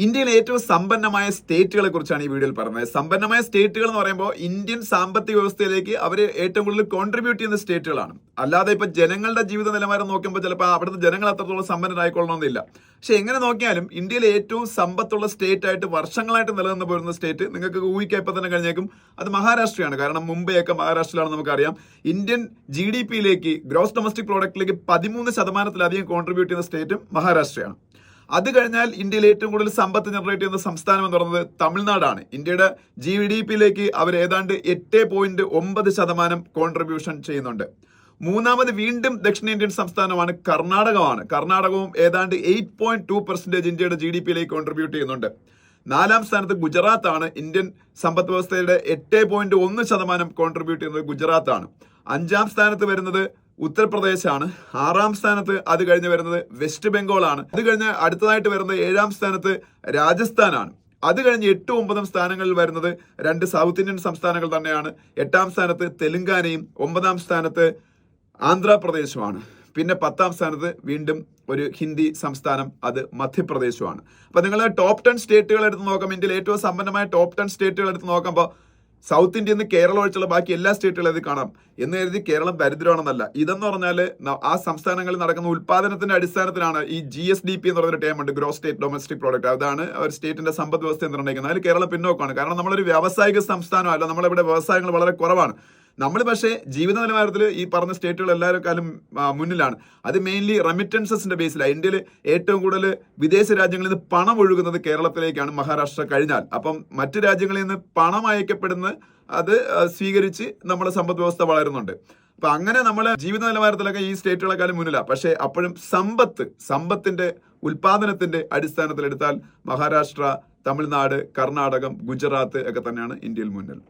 ഇന്ത്യയിലെ ഏറ്റവും സമ്പന്നമായ സ്റ്റേറ്റുകളെ കുറിച്ചാണ് ഈ വീഡിയോയിൽ പറഞ്ഞത്. സമ്പന്നമായ സ്റ്റേറ്റുകൾ എന്ന് പറയുമ്പോൾ ഇന്ത്യൻ സാമ്പത്തിക വ്യവസ്ഥയിലേക്ക് അവർ ഏറ്റവും കൂടുതൽ കോൺട്രിബ്യൂട്ട് ചെയ്യുന്ന സ്റ്റേറ്റുകളാണ്. അല്ലാതെ ഇപ്പൊ ജനങ്ങളുടെ ജീവിത നിലവാരം നോക്കുമ്പോൾ ചിലപ്പോൾ അവിടുത്തെ ജനങ്ങൾ അത്രത്തോളം സമ്പന്നരായിക്കൊള്ളണമെന്നില്ല. പക്ഷെ എങ്ങനെ നോക്കിയാലും ഇന്ത്യയിലെ ഏറ്റവും സമ്പത്തുള്ള സ്റ്റേറ്റ് ആയിട്ട് വർഷങ്ങളായിട്ട് നിലനിന്ന് പോരുന്ന സ്റ്റേറ്റ് നിങ്ങൾക്ക് ഊഹിക്കാൻ ഇപ്പൊ തന്നെ കഴിഞ്ഞേക്കും, അത് മഹാരാഷ്ട്രയാണ്. കാരണം മുംബൈയൊക്കെ മഹാരാഷ്ട്രയിലാണ് നമുക്കറിയാം. ഇന്ത്യൻ GDP-യിലേക്ക് ഗ്രോസ് ഡൊമസ്റ്റിക് പ്രോഡക്റ്റിലേക്ക് 13% കോൺട്രിബ്യൂട്ട് ചെയ്യുന്ന സ്റ്റേറ്റും മഹാരാഷ്ട്രയാണ്. അത് കഴിഞ്ഞാൽ ഇന്ത്യയിൽ ഏറ്റവും കൂടുതൽ സമ്പത്ത് ജനറേറ്റ് ചെയ്യുന്ന സംസ്ഥാനം എന്ന് പറയുന്നത് തമിഴ്നാടാണ്. ഇന്ത്യയുടെ GDP-യിലേക്ക് അവർ ഏതാണ്ട് 8.9% കോൺട്രിബ്യൂഷൻ ചെയ്യുന്നുണ്ട്. മൂന്നാമത് വീണ്ടും ദക്ഷിണേന്ത്യൻ സംസ്ഥാനമാണ് കർണാടകമാണ്. കർണാടകവും ഏതാണ്ട് 8.2% ഇന്ത്യയുടെ GDP-യിലേക്ക് കോൺട്രിബ്യൂട്ട് ചെയ്യുന്നുണ്ട്. നാലാം സ്ഥാനത്ത് ഗുജറാത്താണ്. ഇന്ത്യൻ സമ്പദ് വ്യവസ്ഥയുടെ 8.1% കോൺട്രിബ്യൂട്ട് ചെയ്യുന്നത് ഗുജറാത്താണ്. അഞ്ചാം സ്ഥാനത്ത് വരുന്നത് ഉത്തർപ്രദേശാണ്. ആറാം സ്ഥാനത്ത് അത് കഴിഞ്ഞ് വരുന്നത് വെസ്റ്റ് ബംഗാളാണ്. അത് കഴിഞ്ഞ് അടുത്തതായിട്ട് വരുന്നത് ഏഴാം സ്ഥാനത്ത് രാജസ്ഥാനാണ്. അത് കഴിഞ്ഞ് 8-9 സ്ഥാനങ്ങളിൽ വരുന്നത് 2 സൗത്ത് ഇന്ത്യൻ സംസ്ഥാനങ്ങൾ തന്നെയാണ്. 8-ാം സ്ഥാനത്ത് തെലുങ്കാനയും 9-ാം സ്ഥാനത്ത് ആന്ധ്രാപ്രദേശുമാണ്. പിന്നെ 10-ാം സ്ഥാനത്ത് വീണ്ടും ഒരു ഹിന്ദി സംസ്ഥാനം, അത് മധ്യപ്രദേശുമാണ്. അപ്പൊ നിങ്ങൾ ടോപ്പ് 10 സ്റ്റേറ്റുകൾ എടുത്ത് നോക്കാം. ഇന്ത്യയിൽ ഏറ്റവും സമ്പന്നമായ ടോപ്പ് 10 സ്റ്റേറ്റുകൾ എടുത്ത് നോക്കുമ്പോൾ സൗത്ത് ഇന്ത്യയിൽ നിന്ന് കേരളം ഒഴിച്ചുള്ള ബാക്കി എല്ലാ സ്റ്റേറ്റുകളും ഇത് കാണാം. എന്ന് കരുതി കേരളം ദരിദ്രമാണെന്നല്ല. ഇതെന്ന് പറഞ്ഞാൽ ആ സംസ്ഥാനങ്ങളിൽ നടക്കുന്ന ഉൽപാദനത്തിന്റെ അടിസ്ഥാനത്തിലാണ് ഈ GSDP എന്ന് പറയുന്ന ടേം ഉണ്ട്, ഗ്രോസ് സ്റ്റേറ്റ് ഡൊമസ്റ്റിക് പ്രോഡക്റ്റ്. അതാണ് ഒരു സ്റ്റേറ്റിന്റെ സമ്പദ് വ്യവസ്ഥ നിർണ്ണയിക്കുന്നത്. അതിൽ കേരളം പിന്നോക്കമാണ്. കാരണം നമ്മളൊരു വ്യാവസായിക സംസ്ഥാനമല്ല, നമ്മളിവിടെ വ്യവസായങ്ങൾ വളരെ കുറവാണ്. നമ്മൾ പക്ഷേ ജീവിത നിലവാരത്തിൽ ഈ പറഞ്ഞ സ്റ്റേറ്റുകൾ എല്ലാവരെക്കാളും മുന്നിലാണ്. അത് മെയിൻലി റെമിറ്റൻസസിന്റെ ബേസിലാണ്. ഇന്ത്യയിൽ ഏറ്റവും കൂടുതൽ വിദേശ രാജ്യങ്ങളിൽ നിന്ന് പണം ഒഴുകുന്നത് കേരളത്തിലേക്കാണ്, മഹാരാഷ്ട്ര കഴിഞ്ഞാൽ. അപ്പം മറ്റു രാജ്യങ്ങളിൽ നിന്ന് പണം അയക്കപ്പെടുന്ന അത് സ്വീകരിച്ച് നമ്മുടെ സമ്പദ് വ്യവസ്ഥ വളരുന്നുണ്ട്. അപ്പൊ അങ്ങനെ നമ്മള് ജീവിത നിലവാരത്തിലൊക്കെ ഈ സ്റ്റേറ്റുകളെക്കാളും മുന്നിലാണ്. പക്ഷെ അപ്പോഴും സമ്പത്തിന്റെ ഉൽപാദനത്തിന്റെ അടിസ്ഥാനത്തിൽ എടുത്താൽ മഹാരാഷ്ട്ര, തമിഴ്നാട്, കർണാടകം, ഗുജറാത്ത് ഒക്കെ തന്നെയാണ് ഇന്ത്യയിൽ മുന്നിൽ.